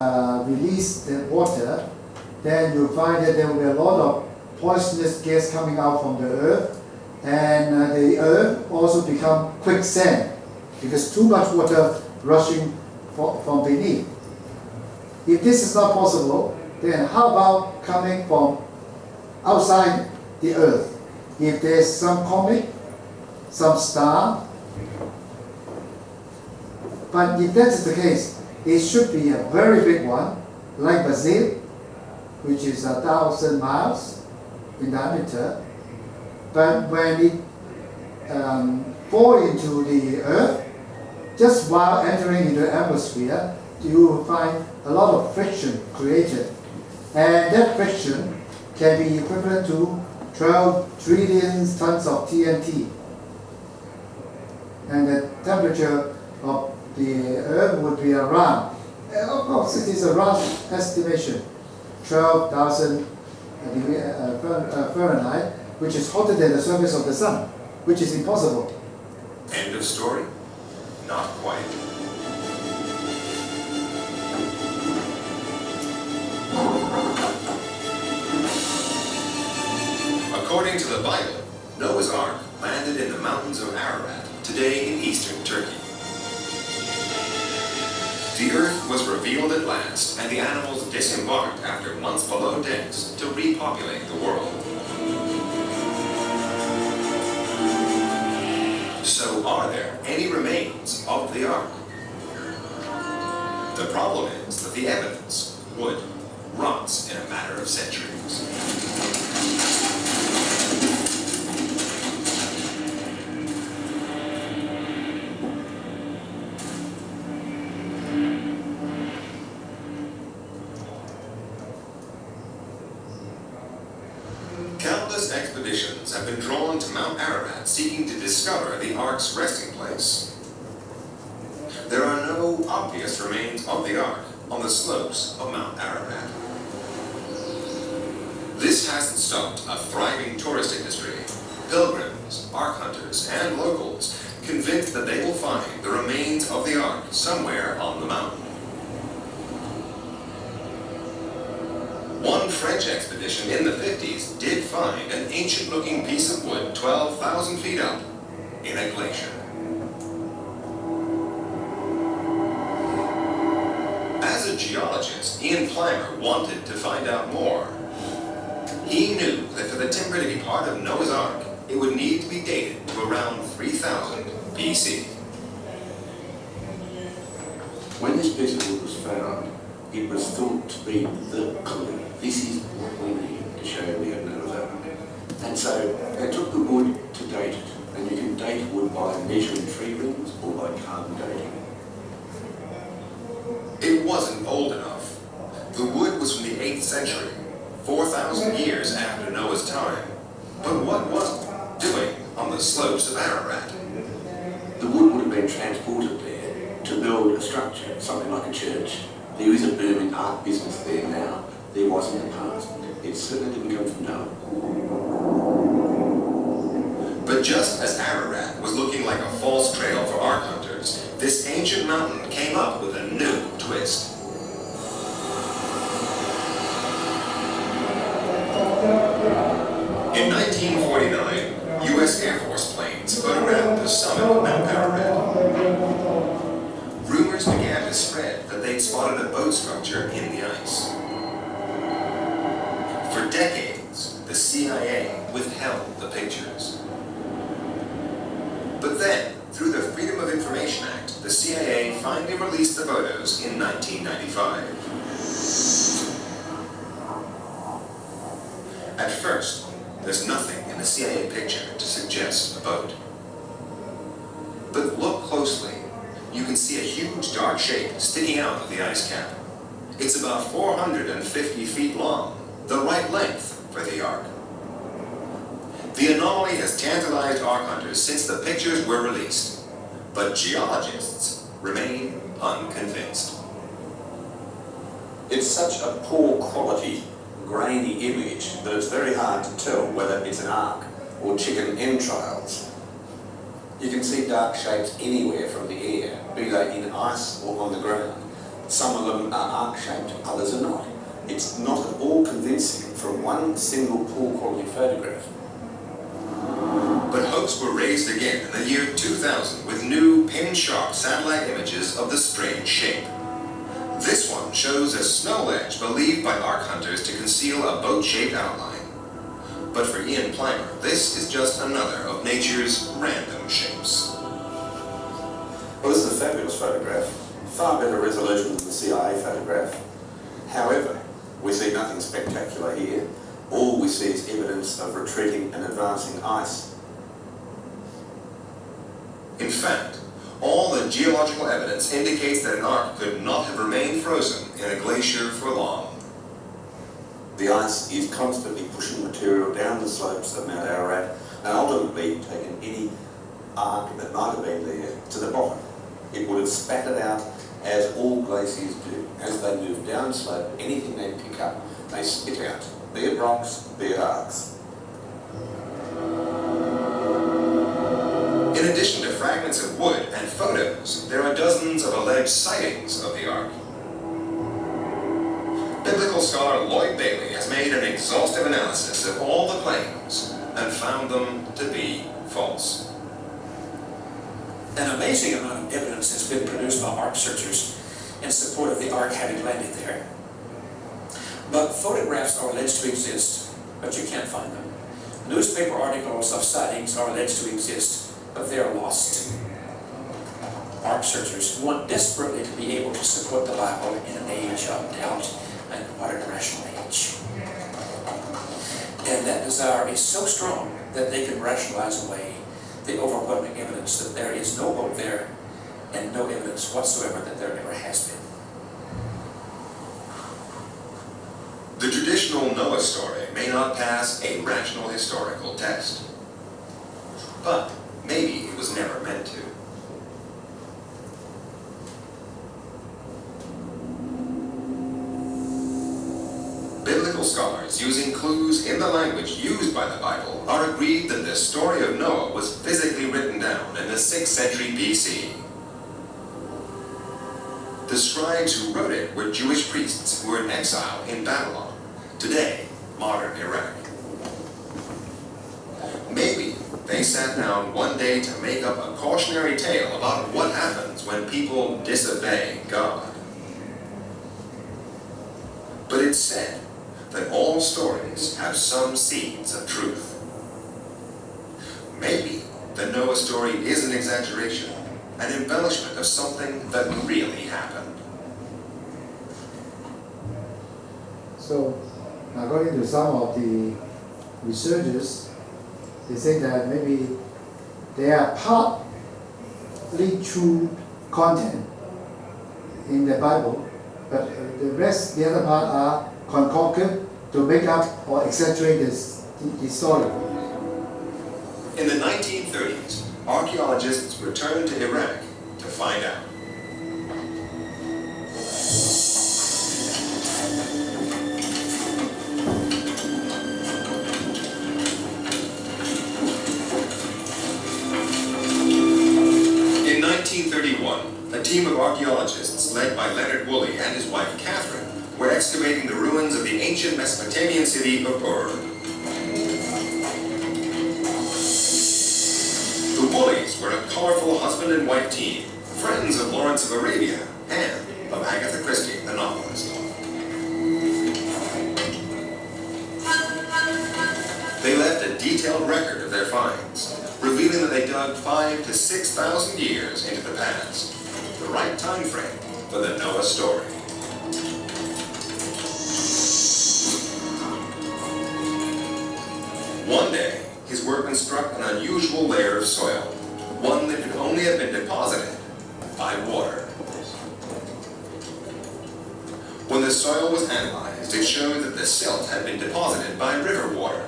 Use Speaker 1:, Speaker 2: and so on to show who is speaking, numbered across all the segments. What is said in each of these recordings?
Speaker 1: release the water, then you'll find that there will be a lot of poisonous gas coming out from the earth, and the earth also become quicksand because too much water rushing from beneath. If this is not possible, then how about coming from outside the earth? If there's some comet, some star, but if that is the case, it should be a very big one, like Brazil, which is 1,000 miles in diameter. But when it falls into the earth, just while entering into the atmosphere, you will find a lot of friction created. And that friction can be equivalent to 12 trillion tons of TNT. And the temperature of the earth would be around, of course it is a rough estimation, 12,000 Fahrenheit, which is hotter than the surface of the sun, which is impossible.
Speaker 2: End of story? Not quite. According to the Bible, Noah's Ark landed in the mountains of Ararat, today in eastern Turkey. The earth was revealed at last, and the animals disembarked after months below decks to repopulate the world. So are there any remains of the Ark? The problem is that the evidence, wood, rots in a matter of centuries. Countless expeditions have been drawn to Mount Ararat seeking to discover the Ark's resting place. There are no obvious remains of the Ark on the slopes of Mount Ararat. This hasn't stopped a thriving tourist industry. Pilgrims, Ark hunters, and locals convinced that they will find the remains of the Ark somewhere on the mountain. One French expedition in the 50s did find an ancient-looking piece of wood 12,000 feet up in a glacier. As a geologist, Ian Plimer wanted to find out more. He knew that for the timber to be part of Noah's Ark, it would need to be dated to around 3000 BC.
Speaker 3: When this piece of wood was found, it was thought to be the clue. This is what we need to show we have Noah's Ark. And so they took the wood to date it, and you can date wood by measuring tree rings or by carbon dating.
Speaker 2: It wasn't old enough. The wood was from the 8th century, 4,000 years after Noah's time. But what was it doing on the slopes of Ararat?
Speaker 3: The wood would have been transported there to build a structure, something like a church. There is a booming art business there now. There was in the past. It certainly didn't come from Noah.
Speaker 2: But just as Ararat was looking like a false trail for Ark hunters, this ancient mountain came up with a new twist. In 1949, U.S. Air Force planes photographed the summit of Mount Ararat. Rumors began to spread that they'd spotted a boat structure in the ice. For decades, the CIA withheld the pictures. But then, through the Freedom of Information Act, the CIA finally released the photos in 1995. At first, there's nothing in the CIA picture to suggest a boat. But look closely. You can see a huge dark shape sticking out of the ice cap. It's about 450 feet long, the right length for the Ark. The anomaly has tantalized Ark hunters since the pictures were released, but geologists remain unconvinced.
Speaker 4: It's such a poor quality, grainy image that it's very hard to tell whether it's an ark or chicken entrails. You can see dark shapes anywhere from the air, be they in ice or on the ground. Some of them are arc-shaped, others are not. It's not at all convincing from one single poor quality photograph.
Speaker 2: But hopes were raised again in the year 2000 with new pin-sharp satellite images of the strange shape. This one shows a snow ledge believed by arc hunters to conceal a boat-shaped outline. But for Ian Plimer, this is just another of nature's random shapes.
Speaker 4: Well, this is a fabulous photograph, far better resolution than the CIA photograph. However, we see nothing spectacular here. All we see is evidence of retreating and advancing ice.
Speaker 2: In fact, all the geological evidence indicates that an arc could not have remained frozen in a glacier for long.
Speaker 4: The ice is constantly pushing material down the slopes of Mount Ararat and ultimately taken any arc that might have been there to the bottom. It would have spattered out as all glaciers do. As they move down slope, anything they pick up, they spit out, be it rocks, be it arcs.
Speaker 2: In addition to fragments of wood and photos, there are dozens of alleged sightings of the ark. Biblical scholar Lloyd Bailey has made an exhaustive analysis of all the claims and found them to be false.
Speaker 5: An amazing amount of evidence has been produced by ark searchers in support of the ark having landed there. But photographs are alleged to exist, but you can't find them. Newspaper articles of sightings are alleged to exist, but they are lost. Ark searchers want desperately to be able to support the Bible in an age of doubt and what an irrational age. And that desire is so strong that they can rationalize away the overwhelming evidence that there is no boat there and no evidence whatsoever that there ever has been.
Speaker 2: The traditional Noah story may not pass a rational historical test, but maybe it was never meant to. Biblical scholars, using clues in the language used by the Bible, are agreed that the story of Noah was physically written down in the 6th century BC. The scribes who wrote it were Jewish priests who were in exile in Babylon, today modern Iraq. Maybe they sat down one day to make up a cautionary tale about what happens when people disobey God. But it's said that all stories have some seeds of truth. Maybe the Noah story is an exaggeration, an embellishment of something that really happened.
Speaker 1: So, according to some of the researchers, they say that maybe there are partly true content in the Bible, but the other part are concocted to make up or exaggerate the story.
Speaker 2: In the 1930s, archaeologists returned to Iraq to find out. In 1931, a team of archaeologists led by Leonard Woolley and his wife Catherine were excavating the ruins of the ancient Mesopotamian city of Ur. The Woolleys were a colorful husband and wife team, friends of Lawrence of Arabia and of Agatha Christie, the novelist. They left a detailed record of their finds, revealing that they dug 5,000 to 6,000 years into the past, the right time frame for the Noah story. One day, his workmen struck an unusual layer of soil, one that could only have been deposited by water. When the soil was analyzed, it showed that the silt had been deposited by river water.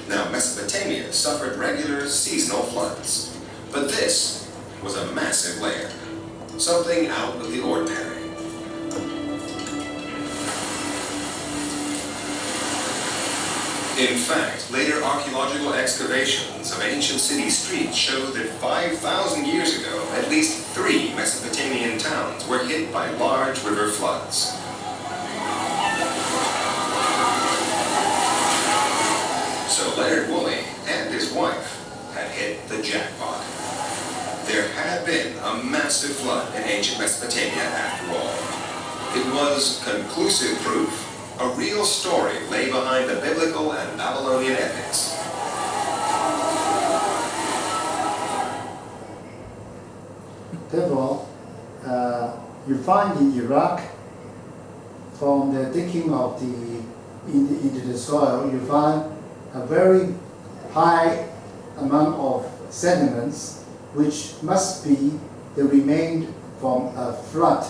Speaker 2: Now, Mesopotamia suffered regular seasonal floods, but this was a massive layer, something out of the ordinary. In fact, later archaeological excavations of ancient city streets show that 5,000 years ago, at least 3 Mesopotamian towns were hit by large river floods. So Leonard Woolley and his wife had hit the jackpot. There had been a massive flood in ancient Mesopotamia after all. It was conclusive proof. A real story lay behind the biblical and Babylonian epics.
Speaker 1: Therefore, you find in Iraq, from the digging of into the soil, you find a very high amount of sediments, which must be the remain from a flood,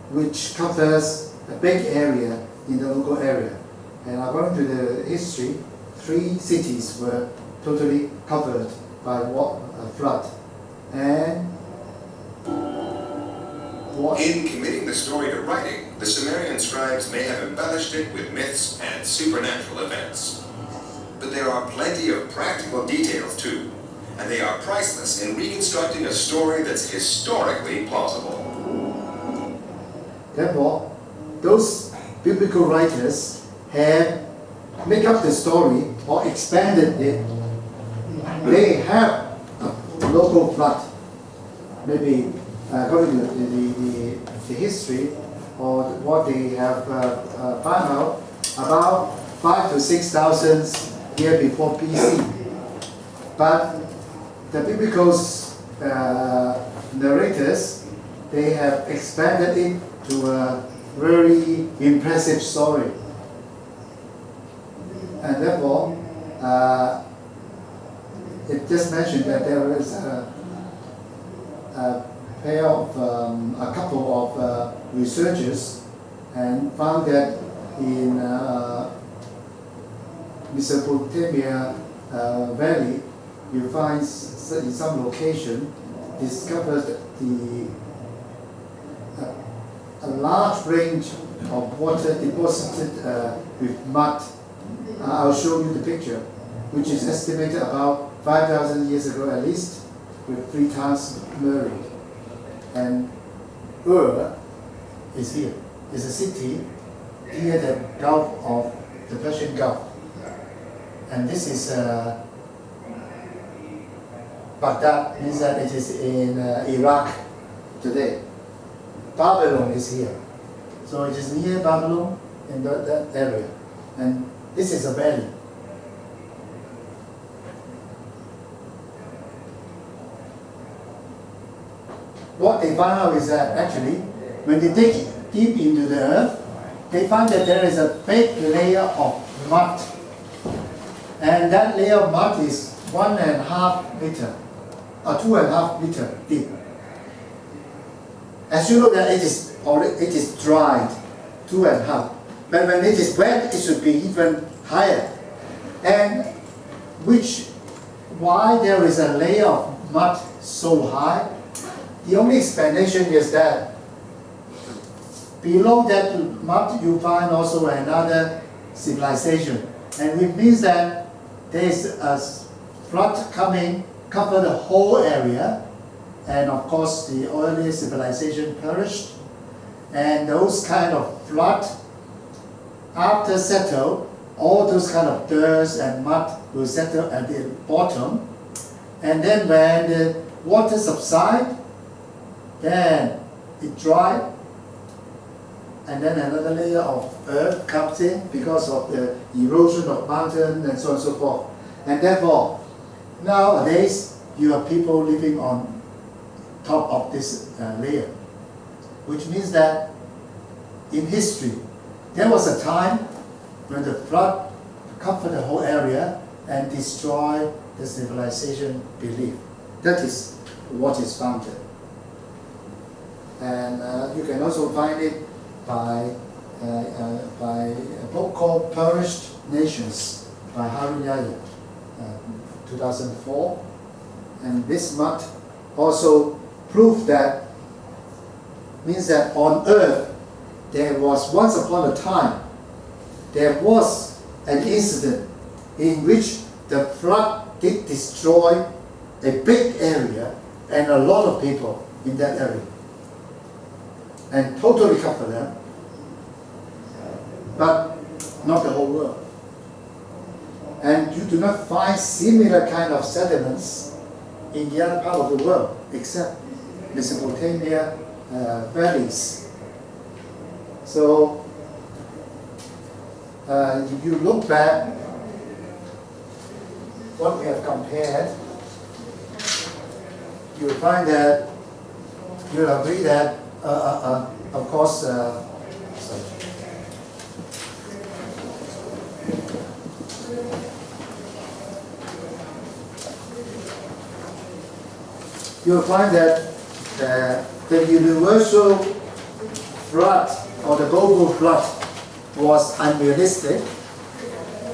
Speaker 1: which covers a big area in the local area. And according to the history, 3 cities were totally covered by a flood. And
Speaker 2: in committing the story to writing, the Sumerian scribes may have embellished it with myths and supernatural events. But there are plenty of practical details too, and they are priceless in reconstructing a story that's historically plausible.
Speaker 1: Therefore, those biblical writers have made up the story or expanded it. They have a local flood, maybe according to the history or what they have found out, about 5,000 to 6,000 years before BC. But the biblical narrators, they have expanded it to a very impressive story. And therefore, it just mentioned that there is a pair of, a couple of researchers and found that in Mesopotamia Valley, you find in some location discovered a large range of water deposited with mud. I'll show you the picture, which is estimated about 5,000 years ago at least, with 3 times Murray. And Ur is here. It's a city near the Gulf of the Persian Gulf. And this is Baghdad, means that it is in Iraq today. Babylon is here. So it is near Babylon in that area. And this is a valley. What they found out is that actually, when they dig deep into the earth, they find that there is a big layer of mud. And that layer of mud is 1.5 meter, or 2.5 meter deep. As you know that it is dried, 2.5. But when it is wet, it should be even higher. And why there is a layer of mud so high? The only explanation is that below that mud you find also another civilization. And it means that there is a flood coming, cover the whole area. And of course, the earlier civilization perished. And those kind of flood, after settle, all those kind of dirt and mud will settle at the bottom. And then when the water subsides, then it dries. And then another layer of earth comes in because of the erosion of mountains and so on and so forth. And therefore, nowadays, you have people living on top of this layer, which means that in history, there was a time when the flood covered the whole area and destroyed the civilization belief. That is what is founded. And you can also find it by a book called Perished Nations by Harun Yahya, 2004. And this mud also proved that, means that on earth there was once upon a time, there was an incident in which the flood did destroy a big area and a lot of people in that area and totally cover them, but not the whole world. And you do not find similar kind of settlements in the other part of the world except Mesopotamia valleys. So if you look back what we have compared, you will find that you will agree that of course you will find that the universal flood or the global flood was unrealistic,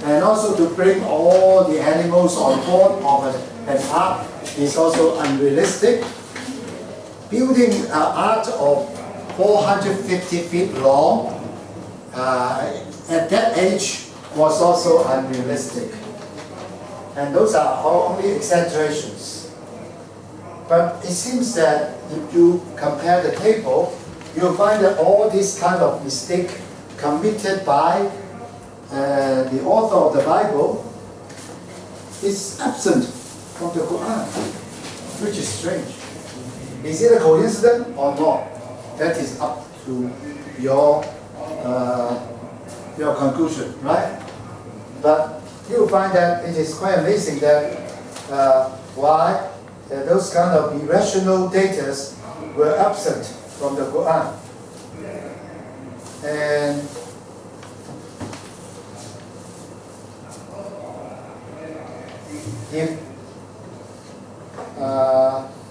Speaker 1: and also to bring all the animals on board of an ark is also unrealistic. Building an ark of 450 feet long at that age was also unrealistic. And those are only exaggerations. But it seems that if you compare the table, you'll find that all this kind of mistake committed by the author of the Bible is absent from the Quran, which is strange. Is it a coincidence or not? That is up to your conclusion, right? But you'll find that it is quite amazing that why those kind of irrational data were absent from the Quran. And if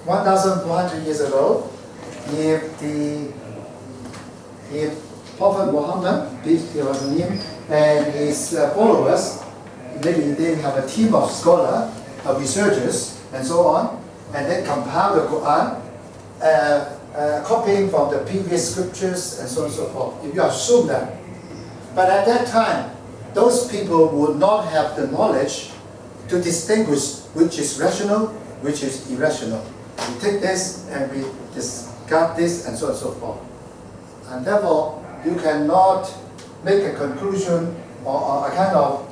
Speaker 1: 1,400 years ago, if Prophet Muhammad, peace be upon him, and his followers, maybe they have a team of scholars, researchers, and so on, and then compile the Quran, copying from the previous scriptures, and so on and so forth. If you assume that. But at that time, those people would not have the knowledge to distinguish which is rational, which is irrational. We take this and we discard this, and so on and so forth. And therefore, you cannot make a conclusion or a kind of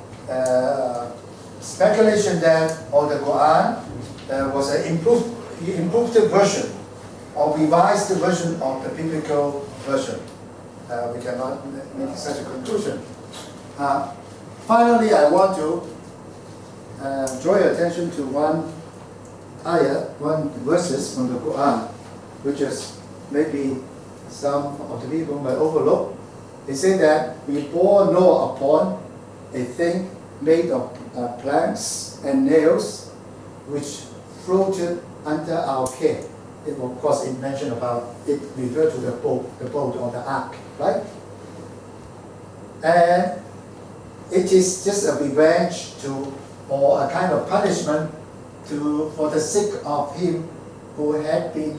Speaker 1: speculation that the Quran was an improved version or revised version of the biblical version. We cannot make such a conclusion. Finally, I want to draw your attention to one ayah, one verses from the Quran, which is maybe some of the people might overlook. They say that we bore Noah upon a thing made of planks and nails, which floated under our care. It, of course, it mentioned about it referred to the boat or the ark, right? And it is just a revenge or a kind of punishment for the sake of him who had been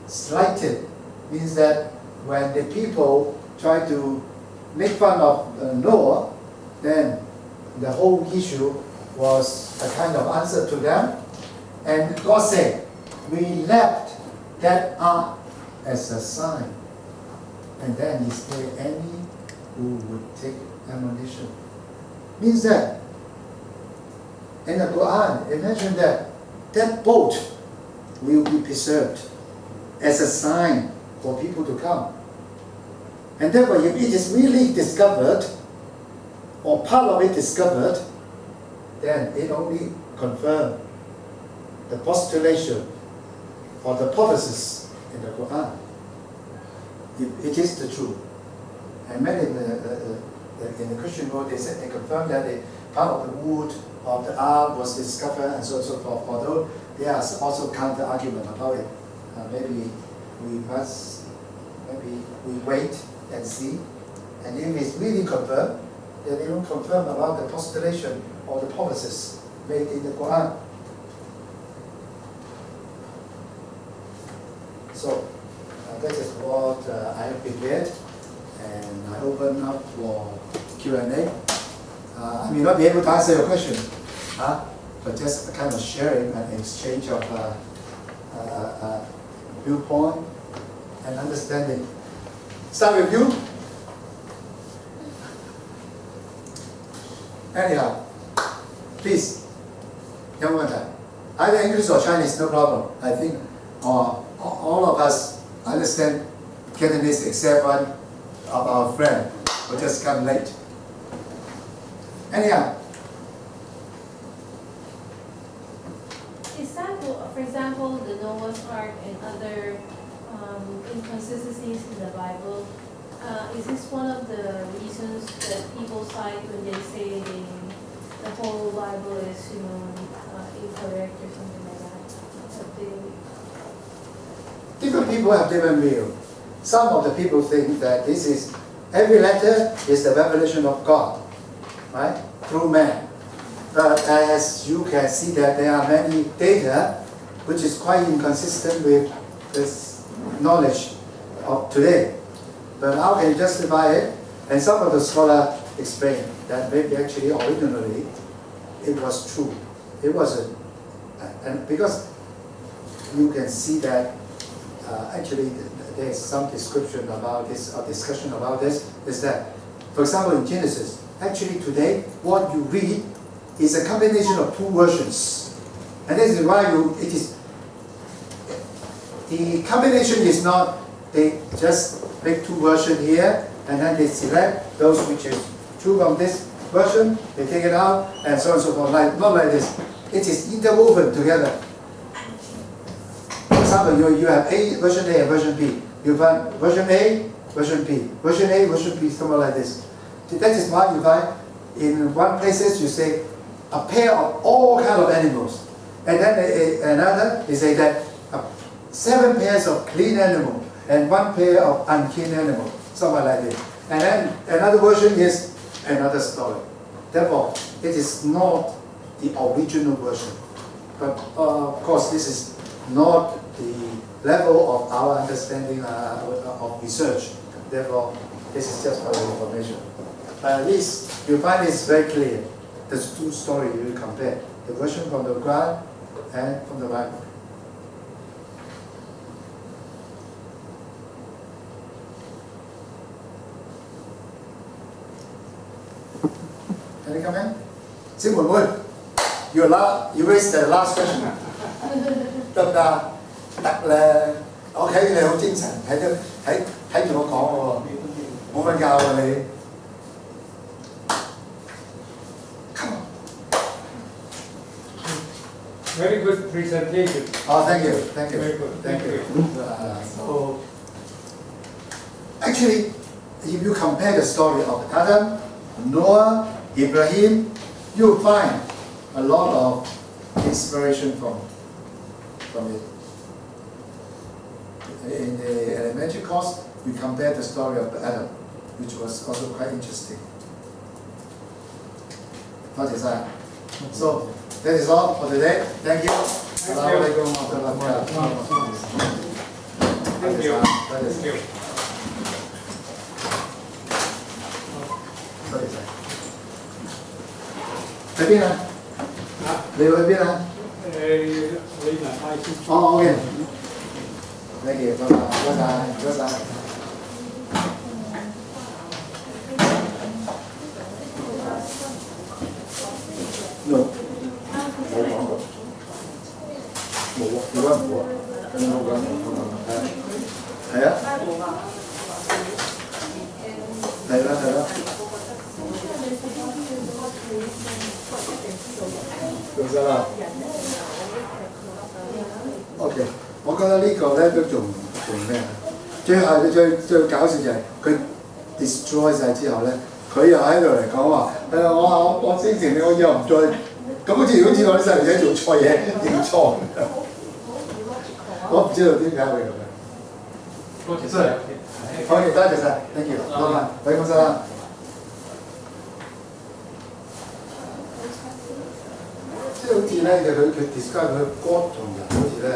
Speaker 1: slighted. Means that when the people try to make fun of Noah, then the whole issue was a kind of answer to them. And God said, we left that ark as a sign. And then is there any who would take ammunition? Means that in the Quran, it mentioned that that boat will be preserved as a sign for people to come. And therefore, if it is really discovered, or part of it discovered, then it only confirms the postulation or the prophecies in the Quran. It is the truth. And many in the Christian world, they confirm that part of the wood of the ark was discovered and so on and so forth. Although there are also counter argument about it. Maybe we wait and see. And if it's really confirmed, then they will confirm about the postulation or the prophecies made in the Quran. So that is what I have prepared, and I open up for Q&A. I may not be able to answer your question, but just a kind of sharing and exchange of viewpoint and understanding. Start with you. Anyhow, please, young one, either English or Chinese, no problem. I think all of us understand Cantonese except one of our friend who just come late. Anyhow.
Speaker 6: Is that, for example, the Noah's Ark and other inconsistencies in the Bible? Is this one of the reasons that people cite when they say the whole Bible is, incorrect or something like that?
Speaker 1: Different people have different view. Some of the people think that every letter is the revelation of God, right, through man. But as you can see that there are many data which is quite inconsistent with this knowledge of today. But how can you justify it? And some of the scholars explain that maybe actually originally it was true. It wasn't. And because you can see that actually there's some description about this or discussion about this, is that, for example, in Genesis, actually today what you read is a combination of two versions. And this is why the combination is not, they just make two versions here, and then they select those which is true from this version, they take it out, and so on and so forth. Not like this. It is interwoven together. For example, you have version A and version B. You find version A, version B. Version A, version B, something like this. That is why you find in one places you say a pair of all kind of animals. And then another, they say that 7 pairs of clean animal and 1 pair of unclean animal, something like this. And then another version is another story. Therefore, it is not the original version. But of course, this is not the level of our understanding of research. Therefore, this is just for your information. But at least you find it's very clear. There's two stories you compare. The version from the Quran and from the Bible. Any comment? 小妹妹 you raised the last question 得唔得？得咧，我睇你好精神，睇住我講喎，冇瞓覺喎你。Come on.
Speaker 7: Very good presentation.
Speaker 1: Oh, thank you.
Speaker 7: Very good.
Speaker 1: Thank you. So, actually, if you compare the story of Adam, Noah, Ibrahim, you'll find a lot of inspiration from it. In the elementary course, we compared the story of Adam, which was also quite interesting. What is that? So, that is all for today. Thank you. Assalamualaikum warahmatullahi wabarakatuh.
Speaker 7: Thank you.
Speaker 1: Thank you. 去邊啊？你去邊啊？
Speaker 7: 你埋派先。
Speaker 1: 哦，OK。Thank you，拜拜，唔該晒，唔該晒。No，冇講過，冇啊，冇講冇啊，冇講係啊，係啦。做晒啦。OK， 我覺得呢個咧都仲咩啊？最搞笑就係佢 destroy 晒之後咧，佢又喺度嚟講話我應承你，我以後唔再咁好似我啲細路仔做錯嘢認錯，我唔知道點解會咁樣。
Speaker 7: 多謝晒。
Speaker 1: 好嘅，多謝晒 ，thank you， 老闆，俾公司啦。即係好似咧，佢 describe 佢 God 同人好似咧。